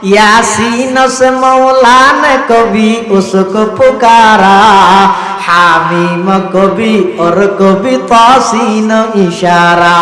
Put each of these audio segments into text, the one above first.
यासीन से मौला ने कभी उसको पुकारा, हामीम कभी और कभी तासीन इशारा।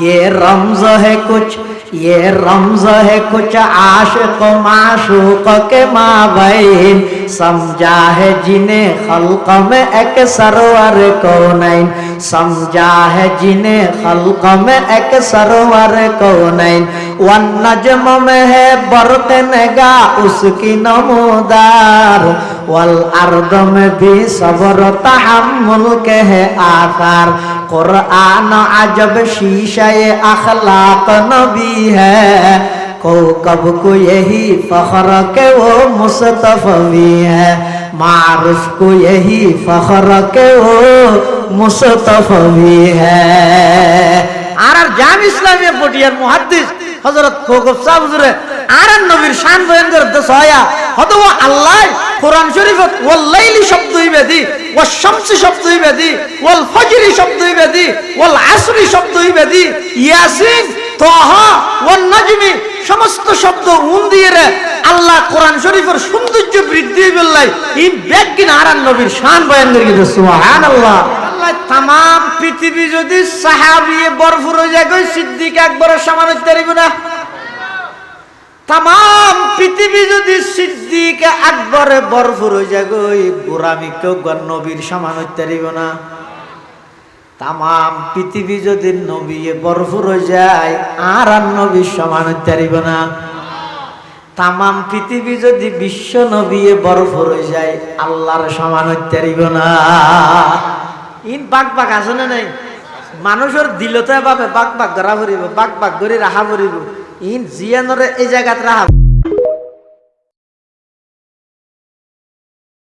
ये रमज है कुछ, ये रमज है कुछ आशिक माशूक के माबैन, समझा है जिन्हें खल्क में एक सरवर कौनैन, समझा है जिन्हें खल्क में एक सरवर कौनैन। वन नजम में है बरक़ नगा उसकी नमूदार, वल अर्द में भी सब्र तहम्मुल के है आसार। कुरान अजब शीशे अखलाक नबी है, कौकब को यही फख्र के वो मुस्तफ़वी है, मारूफ को यही फख्र के वो मुस्तफ़वी है। আর জাম ইসলামিয়া পটিয়ার মুহাদ্দিস হযরত কৌকব সাহেব হুজুরে আর নবীর শান বয়ান করতে সয়া হতো আল্লাহ কোরআন শরীফত ওয়াল লাইলি শব্দই বেদি, ওয়াশ শামসি শব্দই বেদি, ওয়াল ফজরি শব্দই বেদি, ওয়াল আসরি শব্দই বেদি, ইয়াসিন তাহা ওয়ান নাজমি সমস্ত শব্দ উন দিয়ে আল্লাহ কোরআন শরীফের সৌন্দর্য বৃদ্ধি বললাই এই ব্যাগিন আর নবীর শান বয়ান করে সুবহানাল্লাহ। तमाम पृथ्वी যদি সাহাবী বরফুর হয়ে যায় সিদ্দিক আকবরের সমান হতে পারিব না। तमाम পৃথিবী যদি সিদ্দিক আকবরে বরফুর হয়ে যায় গোরামি কেউ নবীর সমান হতে পারিব না। तमाम পৃথিবী যদি নবী বরফুর হয়ে যায় আর নবীর সমান হতে পারিব না। तमाम পৃথিবী যদি বিশ্ব নবী বরফুর হয়ে যায় আল্লাহর সমান হতে পারিব না। ইন বাক বাক আছে না নাই? মানুষের দিলতে ভাবে বাক বাক করা পড়িব, বাক বাক করে রাখা পড়িব। ইন জিয়ানরে এই জায়গাত রাখা